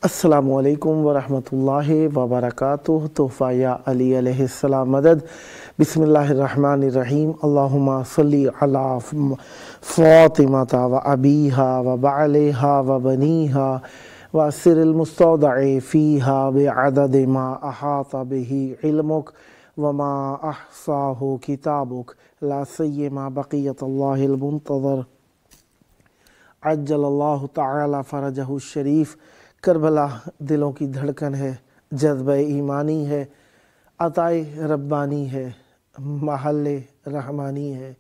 السلام علیکم ورحمۃ وبرکاتہ۔ تحفہ یا علی علیہ السلام مدد۔ بسم اللہ الرحمن الرحیم۔ اللہم صلی علی فاطمہ و ابیہا و بعلیہا و بنیہا و سر المستودع فیہا بعدد ما احاط بہ علمک وما احصاہ کتابک لا سیما بقیت اللہ المنتظر عجل اللہ تعالی فرجہ الشریف۔ کربلا دلوں کی دھڑکن ہے، جذبہ ایمانی ہے، عطائے ربانی ہے، محل رحمانی ہے،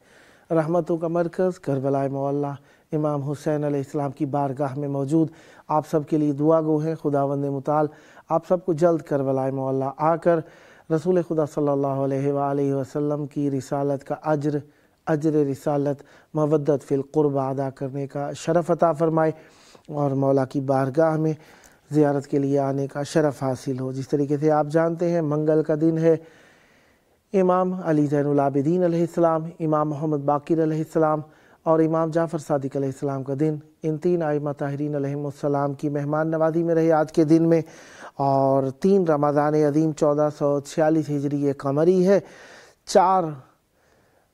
رحمتوں کا مرکز کربلا معلیٰ امام حسین علیہ السلام کی بارگاہ میں موجود آپ سب کے لیے دعا گو ہیں۔ خداوند متعال آپ سب کو جلد کربلا معلیٰ آ کر رسول خدا صلی اللہ علیہ وآلہ وسلم کی رسالت کا اجر رسالت مودت فی القربہ ادا کرنے کا شرف عطا فرمائے اور مولا کی بارگاہ میں زیارت کے لیے آنے کا شرف حاصل ہو۔ جس طریقے سے آپ جانتے ہیں منگل کا دن ہے، امام علی زین العابدین علیہ السلام، امام محمد باقر علیہ السلام اور امام جعفر صادق علیہ السلام کا دن۔ ان تین ائمہ طاہرین علیہم السلام کی مہمان نوازی میں رہے آج کے دن میں، اور 3 رمضان عظیم 1446 ہجری قمری ہے، 4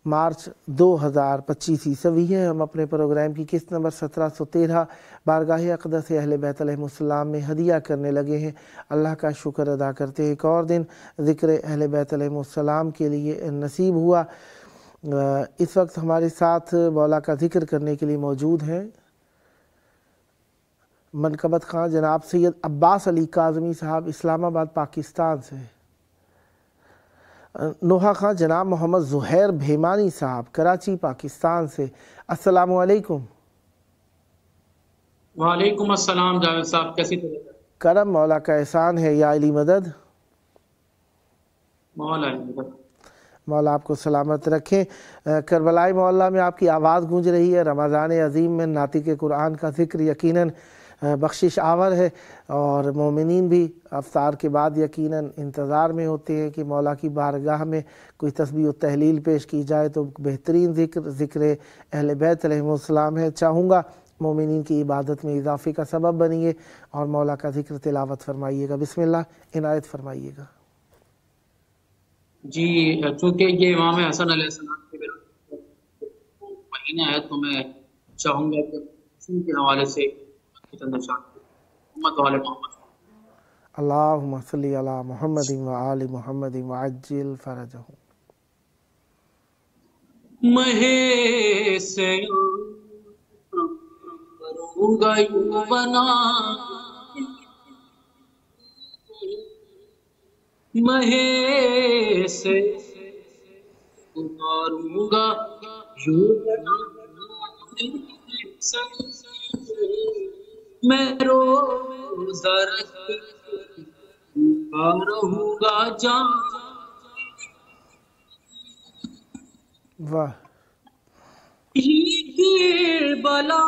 مارچ 2025 عیسوی ہے۔ ہم اپنے پروگرام کی قسط نمبر 1713 بارگاہ اقدس اہل بیت علیہ السلام میں ہدیہ کرنے لگے ہیں۔ اللہ کا شکر ادا کرتے ہیں، ایک اور دن ذکر اہل بیت علیہ السلام کے لیے نصیب ہوا۔ اس وقت ہمارے ساتھ مولا کا ذکر کرنے کے لیے موجود ہیں منقبت خان جناب سید عباس علی کاظمی صاحب اسلام آباد پاکستان سے، نوحہ خان جناب محمد زہیر بھیمانی صاحب کراچی پاکستان سے۔ السلام علیکم۔ وعلیکم السلام جاوید صاحب، کیسی طبیعت؟ کرم مولا کا احسان ہے، یا علی مدد۔ مولا علی مدد۔ مولا آپ کو سلامت رکھیں۔ کربلا معلیٰ میں آپ کی آواز گونج رہی ہے۔ رمضان عظیم میں ناطق قرآن کا ذکر یقیناً بخشش آور ہے، اور مومنین بھی افطار کے بعد یقیناً انتظار میں ہوتے ہیں کہ مولا کی بارگاہ میں کوئی تسبیح و تحلیل پیش کی جائے تو بہترین ذکر اہل بیت علیہ السلام ہے۔ چاہوں گا مومنین کی عبادت میں اضافے کا سبب بنیے اور مولا کا ذکر تلاوت فرمائیے گا۔ بسم اللہ عنایت فرمائیے گا۔ جی، چونکہ یہ امام حسن علیہ السلام کے مہینہ ہے تو میں چاہوں گا کہ اسی کے حوالے سے محمد والے محمد اللہم صلی علی محمد و آل محمد وعجل فرجہ۔ مہے سے کروں گا یوں بنا، مہے سے اتاروں گا یوں بنا، میں روزہ رکھ رہوں گا جان۔ واہ، یہ بلا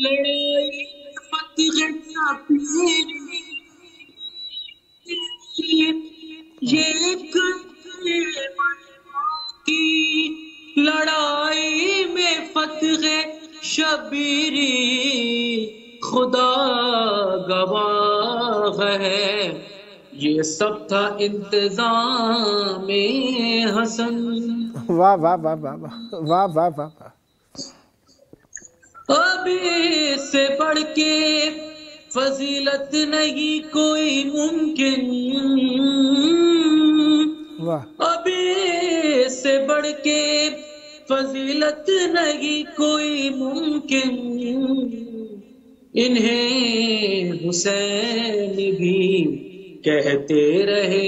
لڑائی فتح یہ کی لڑائی میں فتح شبیری خدا گواہ ہے، یہ سب تھا انتظام حسن۔ واہ واہ واہ واہ واہ واہ واہ واہ۔ اب اس سے بڑھ کے فضیلت نہیں کوئی ممکن، اب اس سے بڑھ کے فضیلت نہیں کوئی ممکن، انہیں حسین بھی کہتے رہے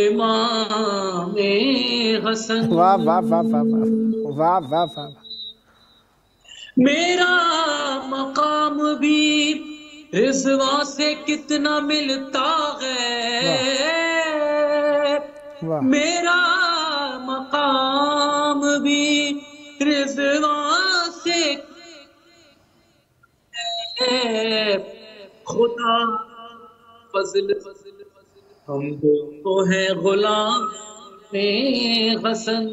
امام حسن۔ واہ واہ واہ واہ واہ واہ واہ۔ میرا مقام بھی رضوان سے کتنا ملتا ہے واہ میرا مقام بھی رضوان سے ہے خدا فضل ہم دونوں ہیں غلام حسن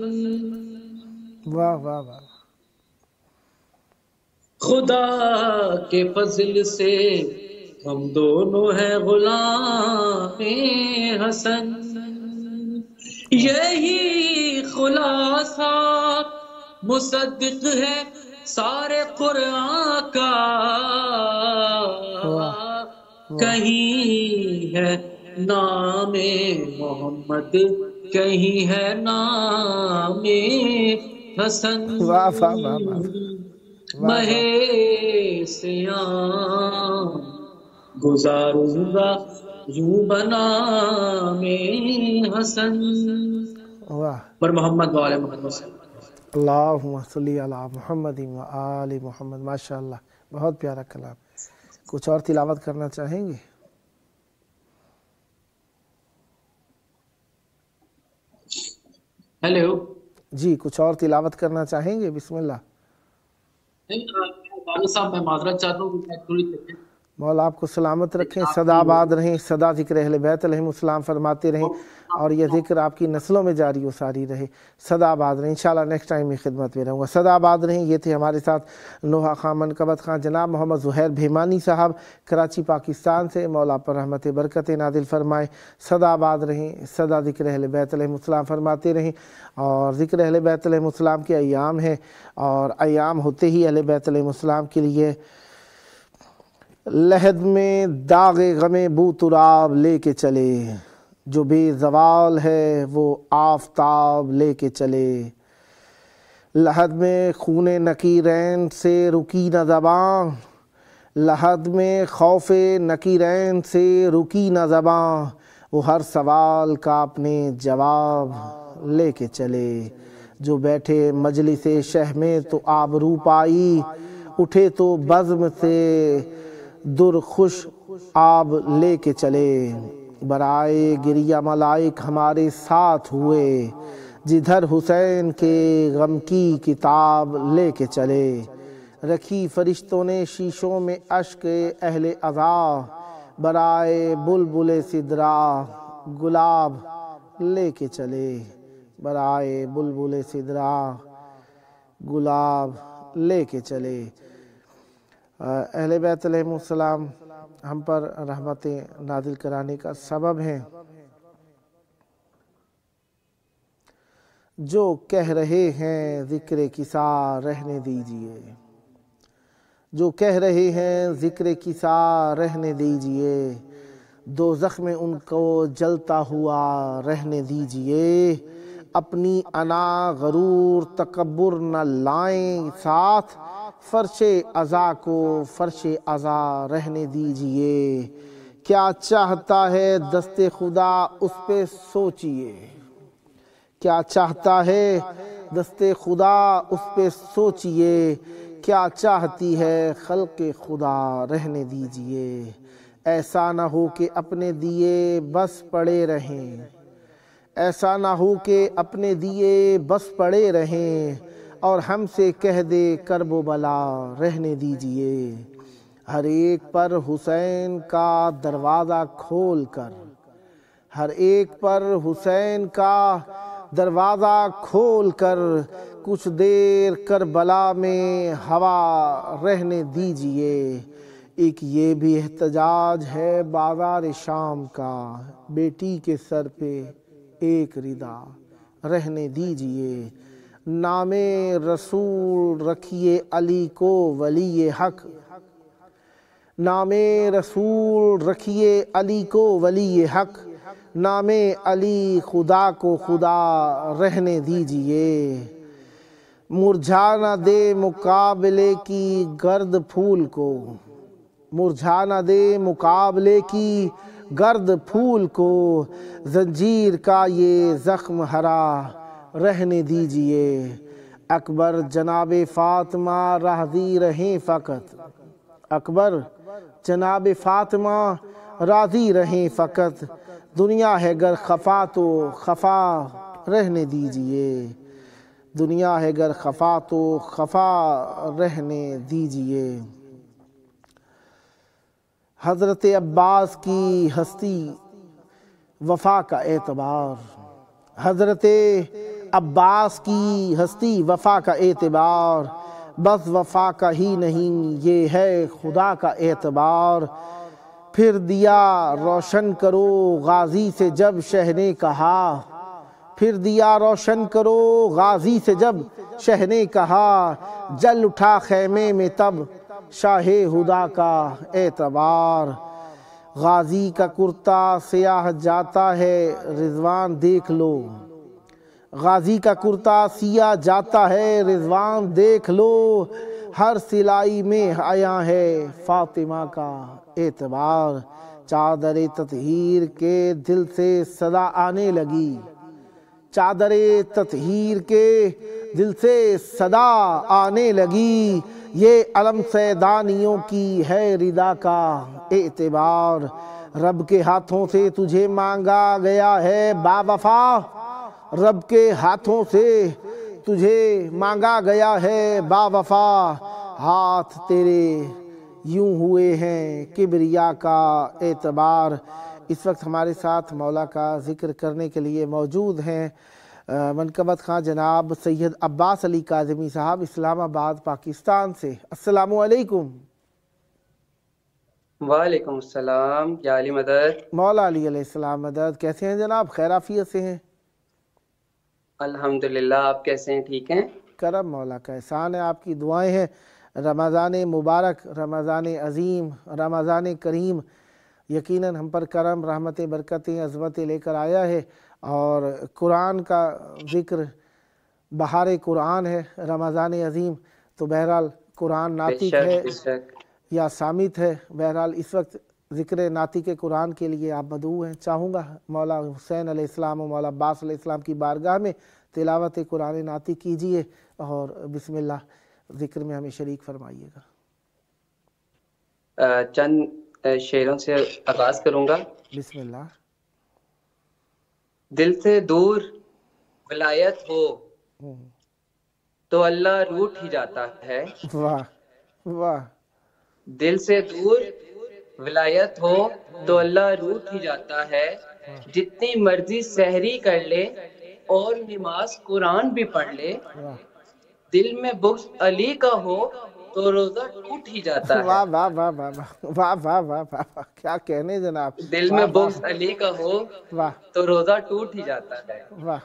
واہ واہ واہ خدا کے فضل سے ہم دونوں ہیں غلام حسن یہی خلاصہ مصدق ہے سارے قرآن کا کہیں ہے نام محمد کہیں ہے نام حسن واہ واہ واہ واہ مہے سیام گزاروں گا یوں بنا میں حسن واہ پر محمد والے محمد صلی اللہ علیہ وسلم اللہم صلی علی محمد و آل محمد. ماشاءاللہ بہت پیارا کلام. کچھ اور تلاوت کرنا چاہیں گے؟ ہیلو جی کچھ اور تلاوت کرنا چاہیں گے؟ بسم اللہ. صاحب میں معذرت چاہتا ہوں کہ تھوڑی مولا آپ کو سلامت رکھیں، سدا آباد رہیں، سدا ذکر اہل بیت علیہم السلام فرماتے رہیں اور یہ ذکر آپ کی نسلوں میں جاری و ساری رہے. سدا آباد رہیں. انشاءاللہ نیکسٹ ٹائم میں خدمت میں رہوں گا. سدا آباد رہیں. یہ تھے ہمارے ساتھ نوحہ خان منقبت خان جناب محمد زہیر بھیمانی صاحب کراچی پاکستان سے. مولا پر رحمت برکت نازل فرمائے. سدا آباد رہیں. سدا ذکر اہل بیت علیہم السلام فرماتے رہیں. اور ذکر اہل بیت علیہم السلام کے ایام ہیں اور ایام ہوتے ہی اہل بیت علیہم السلام کے لیے لحد میں داغ غم بو تراب لے کے چلے، جو بے زوال ہے وہ آفتاب لے کے چلے. لحد میں خون نکیرین سے رکی نہ زباں، لحد میں خوف نکیرین سے رکی نہ زباں، وہ ہر سوال کا اپنے جواب لے کے چلے. جو بیٹھے مجلس شہ میں تو آبرو پائی، اٹھے تو بزم سے در خوش آب لے کے چلے. برائے گریہ ملائک ہمارے ساتھ ہوئے، جدھر حسین کے غم کی کتاب لے کے چلے. رکھی فرشتوں نے شیشوں میں اشک اہل عزا، برائے بلبل سدرا گلاب لے کے چلے. برائے بلبل سدرا گلاب لے کے چلے. اہل بیت علیہم السلام ہم پر رحمتیں نازل کرانے کا سبب ہیں. جو کہہ رہے ہیں ذکر کسا رہنے دیجئے، جو کہہ رہے ہیں ذکر کسا رہنے دیجئے، دوزخ میں ان کو جلتا ہوا رہنے دیجئے. اپنی انا غرور تکبر نہ لائیں ساتھ، فرش عزا کو فرش عزا رہنے دیجئے. کیا چاہتا ہے دست خدا اس پہ سوچئے، کیا چاہتا ہے دست خدا اس پہ سوچئے. کیا چاہتی ہے خلق خدا رہنے دیجئے. ایسا نہ ہو کہ اپنے دیے بس پڑے رہیں، ایسا نہ ہو کہ اپنے دیے بس پڑے رہیں، اور ہم سے کہہ دے کرب و بلا رہنے دیجئے. ہر ایک پر حسین کا دروازہ کھول کر، ہر ایک پر حسین کا دروازہ کھول کر، کچھ دیر کربلا میں ہوا رہنے دیجئے. ایک یہ بھی احتجاج ہے بازار شام کا، بیٹی کے سر پہ ایک ردا رہنے دیجئے. نام رسول رکھیے علی کو ولی حق، نام رسول رکھیے علی کو ولی حق، نام علی خدا کو خدا رہنے دیجئے. مرجھا نہ دے مقابلے کی گرد پھول کو، مرجھا نہ دے مقابلے کی گرد پھول کو، زنجیر کا یہ زخم ہرا رہنے دیجئے. اکبر جناب فاطمہ راضی رہیں فقط، اکبر جناب فاطمہ راضی رہیں فقط، دنیا ہے گر خفا تو خفا رہنے دیجئے، دنیا ہے گر خفا تو خفا رہنے دیجئے۔ حضرت عباس کی ہستی وفا کا اعتبار، حضرت عباس کی ہستی وفا کا اعتبار، بس وفا کا ہی نہیں یہ ہے خدا کا اعتبار۔ پھر دیا روشن کرو غازی سے جب شہ نے کہا، پھر دیا روشن کرو غازی سے جب شہ نے کہا، جل اٹھا خیمے میں تب شاہ ہدا کا اعتبار۔ غازی کا کرتا سیاہ جاتا ہے رضوان دیکھ لو، غازی کا کرتا سیاہ جاتا ہے رضوان دیکھ لو، ہر سلائی میں آیا ہے فاطمہ کا اعتبار۔ چادر تطہیر کے دل سے صدا آنے لگی، چادر تطہیر کے دل سے صدا آنے لگی، یہ علم سیدانیوں کی ہے ردا کا اعتبار۔ رب کے ہاتھوں سے تجھے مانگا گیا ہے با وفا، رب کے ہاتھوں سے تجھے مانگا گیا ہے با وفا، ہاتھ تیرے یوں ہوئے ہیں کبریا کا اعتبار۔ اس وقت ہمارے ساتھ مولا کا ذکر کرنے کے لیے موجود ہیں منقبت خواں جناب سید عباس علی کاظمی صاحب، اسلام آباد پاکستان سے۔ السلام علیکم۔ وعلیکم السلام، یا علی مدد۔ مولا علی علیہ السلام مدد۔ کیسے ہیں جناب؟ خیر عافیت سے ہیں؟ الحمدللہ، آپ کیسے ہیں؟ ٹھیک ہیں؟ کرم مولا کا احسان ہے، آپ کی دعائیں ہیں۔ رمضان مبارک، رمضان عظیم، رمضان کریم یقیناً ہم پر کرم، رحمتیں، برکتیں، عظمتیں لے کر آیا ہے، اور قرآن کا ذکر بہار قرآن ہے رمضان عظیم، تو بہرحال قرآن ناطق ہے یا صامت ہے، بہرحال اس وقت ذکر ناطق قرآن کے لیے آپ مدعو ہیں۔ چاہوں گا مولا حسین علیہ السلام و مولا عباس علیہ السلام کی بارگاہ میں تلاوت قرآن ناطق کیجئے اور بسم اللہ ذکر میں ہمیں شریک فرمائیے گا۔ چند شعروں سے آغاز کروں گا۔ بسم اللہ۔ دل سے دور ولایت ہو تو اللہ روٹ ہی جاتا ہے، واہ واہ۔ دل سے دور ولایت ہو تو اللہ روٹ ہی جاتا ہے، جتنی مرضی سحری کر لے اور نماز قرآن بھی پڑھ لے، دل میں بغض علی کا ہو تو روزہ ٹوٹ ہی جاتا ہے۔ واہ واہ واہ واہ واہ واہ واہ واہ، کیا کہنے جناب۔ دل میں بغض علی کا ہو واہ تو روزہ ٹوٹ ہی جاتا ہے۔ واہ۔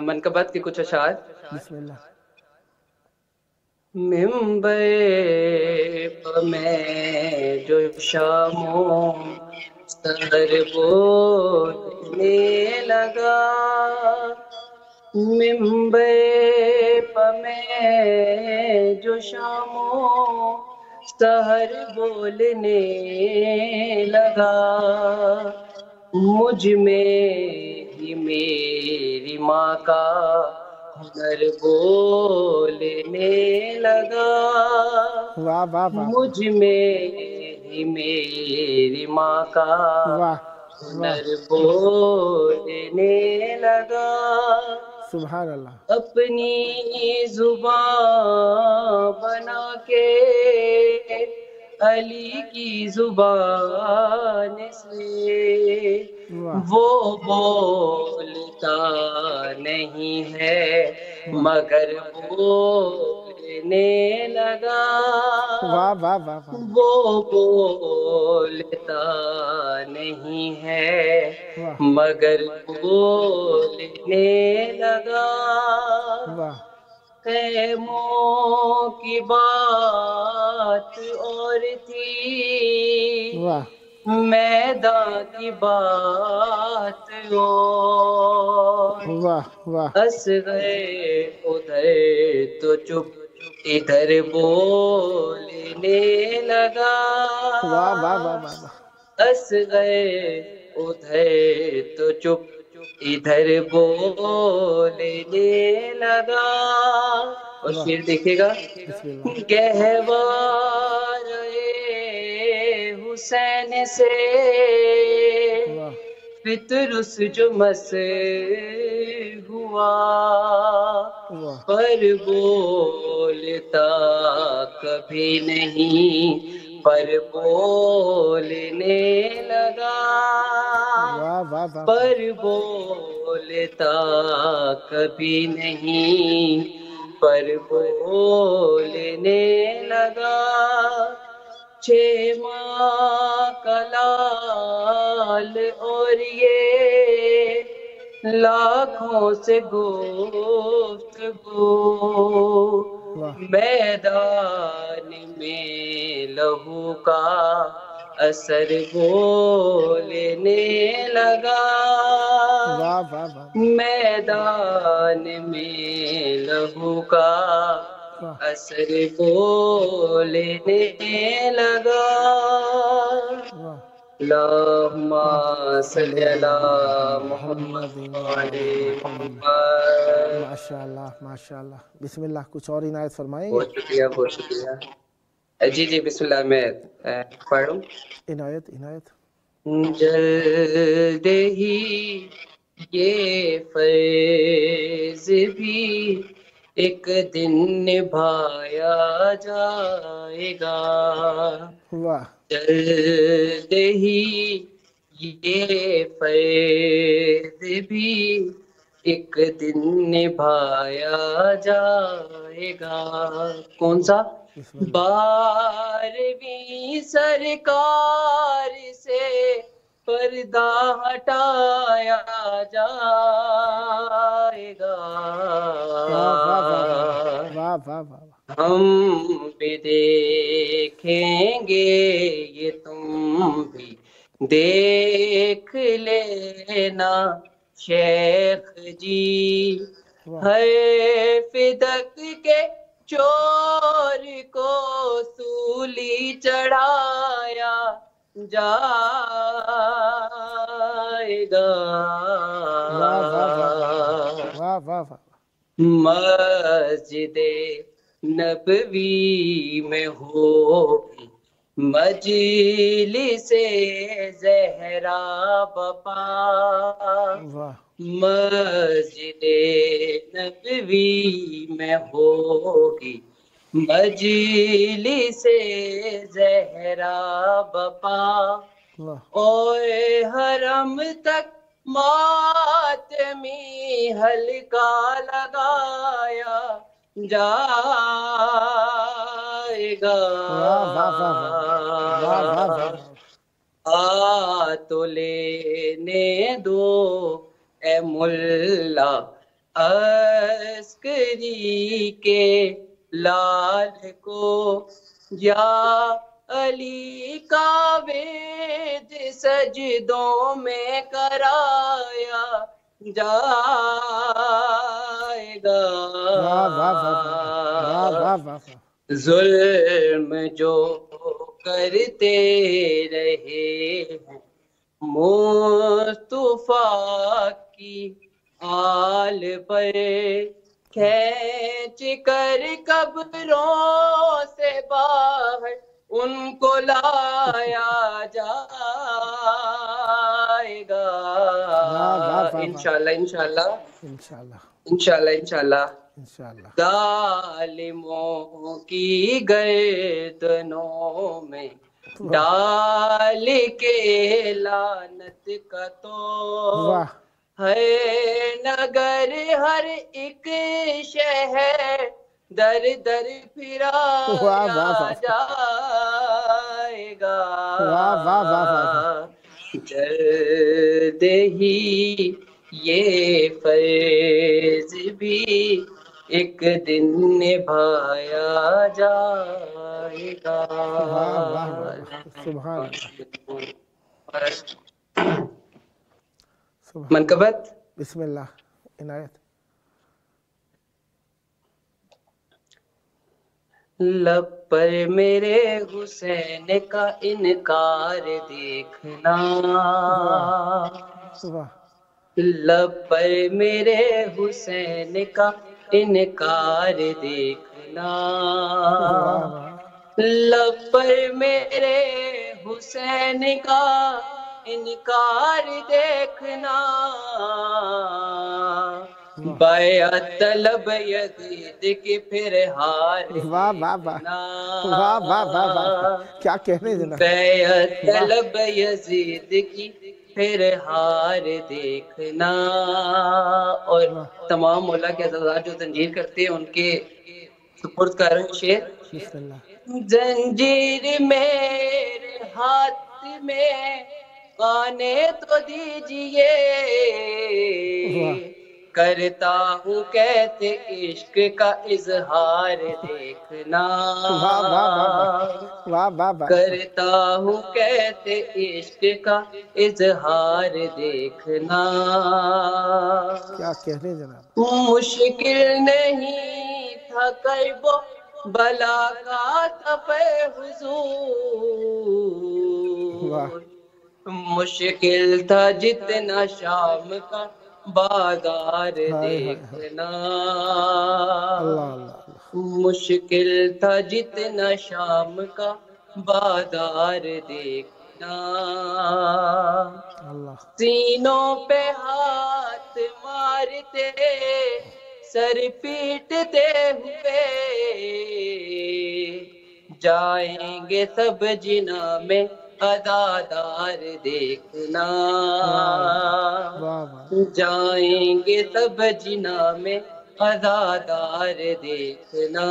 منقبت کے کچھ اشعار۔ بسم اللہ۔ ممبر پہ میں جو شاموں سحر بولنے لگا، ممبر پہ میں جو شاموں سحر بولنے لگا، مجھ میں ہی میری ماں کا ہنر بولنے لگا، واہ واہ واہ مجھ میں ہی میری ماں کا واہ ہنر بولنے لگا، سبحان اللہ۔ اپنی زبان بنا کے علی کی زبان سے وہ بولتا نہیں ہے مگر بولنے لگا، واہ واہ واہ واہ۔ وہ بولتا نہیں ہے مگر بولنے لگا، واہ۔ خیموں کی بات اور تھی، واہ میدان کی بات اور، واہ واہ۔ اصغر ادھر تو چپ ادھر بولنے لگا، واہ واہ واہ واہ۔ اصغر ادھر تو چپ ادھر بولنے لگا۔ اور شعر دیکھے گا، بسم اللہ۔ گہوارہ حسین سے واہ فطرس جو مس ہوا، واہ پر بولتا کبھی نہیں، پر بولنے لگا، واہ واہ واہ پر بولتا کبھی نہیں، پر بولنے لگا، 6 ماہ کا لال اور یہ لاکھوں سے گفتگو، واہ میدان میں لہو کا اثر بولنے لگا، واہ واہ واہ میدان میں لہو کا واہ اثر بولنے لگا، واہ اللہم صلی علی محمد محمد وعلی محمد۔ محمد۔ ماشاء اللہ ماشاء اللہ، بسم اللہ، کچھ اور عنایت فرمائیں گے؟ بہت شکریہ بہت شکریہ۔ جی جی بسم اللہ، میں پڑھوں۔ عنایت عنایت۔ جلد ہی یہ فرض بھی ایک دن نبھایا جائے گا، واہ جلد ہی یہ فرض بھی ایک دن نبھایا جائے گا۔ کون سا؟ بسم اللہ۔ 12ویں سرکار سے پردہ ہٹایا جائے گا، واہ واہ واہ واہ واہ واہ واہ۔ ہم بھی دیکھیں گے یہ تم بھی دیکھ لینا شیخ جی، واہ ہر فدق کے چور کو سولی چڑھایا جائے گا، واہ واہ واہ واہ واہ۔ مسجد نبوی میں ہوگی مجلس زہرا بپا، واہ مسجد نبوی میں ہوگی مجلس زہرا بپا، واہ اور حرم تک ماتمی حلقہ لگایا جائے گا، واہ واہ واہ واہ واہ واہ۔ آ تو لینے دو اے ملا عسکری کے لال کو، یا علی کا ورد سجدوں میں کرایا جائے گا، واہ واہ واہ واہ واہ واہ۔ ظلم جو کرتے رہے ہیں مصطفیٰ کی آل پر، کھینچ کر قبروں سے باہر ان کو لایا جائے گا، انشاءاللہ انشاءاللہ انشاءاللہ انشاءاللہ انشاءاللہ۔ انشاءاللہ۔ ظالموں کی گردنوں میں ڈال کے لعنت کا تو، واہ ہے نگر ہر ایک شہر در در واہ واہ پھرایا واہ۔ جائے گا، واہ واہ واہ واہ۔ جلد ہی یہ فرض بھی ایک دن نبھایا جائے گا۔ واہ واہ واہ، سبحان اللہ سبحان۔ منقبت۔ بسم اللہ عنایت۔ لب پر میرے حسین کا انکار دیکھنا، واہ لب پر میرے حسین کا انکار دیکھنا، واہ واہ لب پر میرے حسین کا انکار دیکھنا، بیعت طلب یزید کی پھر ہار واہ واہ واہ دیکھنا، واہ واہ واہ واہ، کیا کہنے جناب. بیعت طلب یزید کی پھر ہار دیکھنا. اور تمام مولا کے عزیزان جو زنجیر کرتے ہیں ان کے سپرد کر رہے ہیں شعر. بسم اللہ. زنجیر میرے ہاتھ میں آنے تو دیجئے، کرتا ہوں کیسے عشق کا اظہار دیکھنا، واہ واہ واہ واہ واہ واہ. کرتا ہوں کیسے عشق کا اظہار دیکھنا. کیا کہہ رہے جناب. مشکل نہیں تھا کرب بلا کا سفر حضور، مشکل تھا جتنا شام کا بازار دیکھنا، مشکل تھا جتنا شام کا بازار دیکھنا. سینوں پہ ہاتھ مارتے سر پیٹتے ہوئے جائیں گے سب جنا میں عزادار دیکھنا، جائیں گے سب جنا میں عزادار دیکھنا.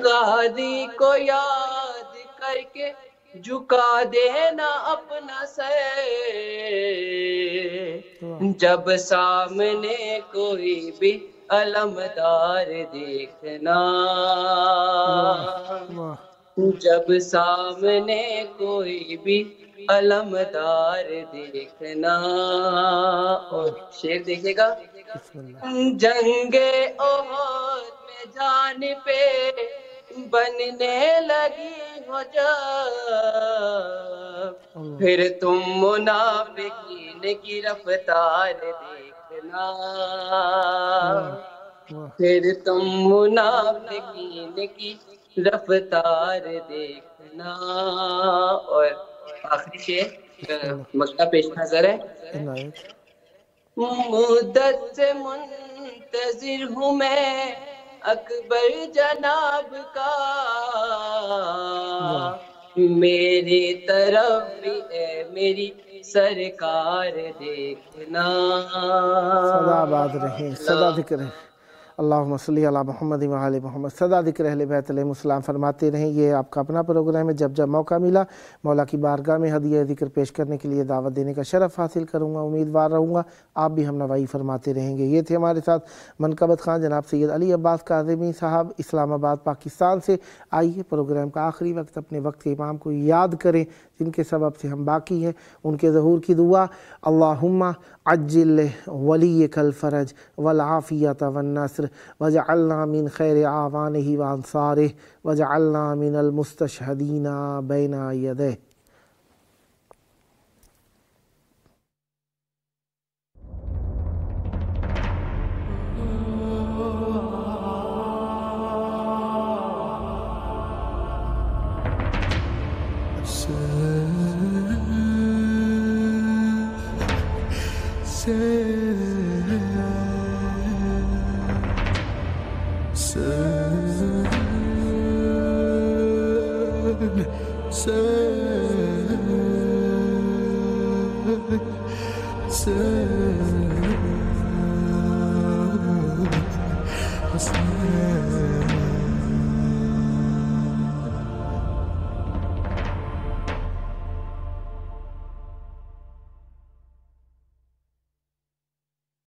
غازی کو یاد کر کے جھکا دینا اپنا سر، جب سامنے کوئی بھی علمدار دیکھنا، جب سامنے کوئی بھی علمدار دیکھنا. اور شعر دیکھے گا. جنگ احد میں جان پہ بننے لگی ہو جب، پھر تم منافقین کی رفتار دیکھنا، پھر تم منافقین کی رفتار دیکھنا. اور آخری شعر مسئلہ پیش نظر ہے. مدت سے منتظر ہوں میں اکبر جناب کا، میری طرف بھی اے میری سرکار دیکھنا. سدا آباد رہیں، سدا ذکر ہے. اللہم صلی علی محمد و آل محمد. سدا ذکر اہل بیت علیہم السلام فرماتے رہیں. یہ آپ کا اپنا پروگرام ہے. جب جب موقع ملا مولا کی بارگاہ میں ہدیہ ذکر پیش کرنے کے لیے دعوت دینے کا شرف حاصل کروں گا. امیدوار رہوں گا آپ بھی ہم نوائی فرماتے رہیں گے. یہ تھے ہمارے ساتھ منقبت خان جناب سید علی عباس کاظمی صاحب اسلام آباد پاکستان سے. آئیے پروگرام کا آخری وقت اپنے وقت کے امام کو یاد کریں جن کے سبب سے ہم باقی ہیں. ان کے ظہور کی دعا. اللہم عجل ولیک الفرج والعافیت والنصر وجعلنا من خیر اعوانہ وانصارہ وجعلنا من المستشہدین بین یدیہ. Hassan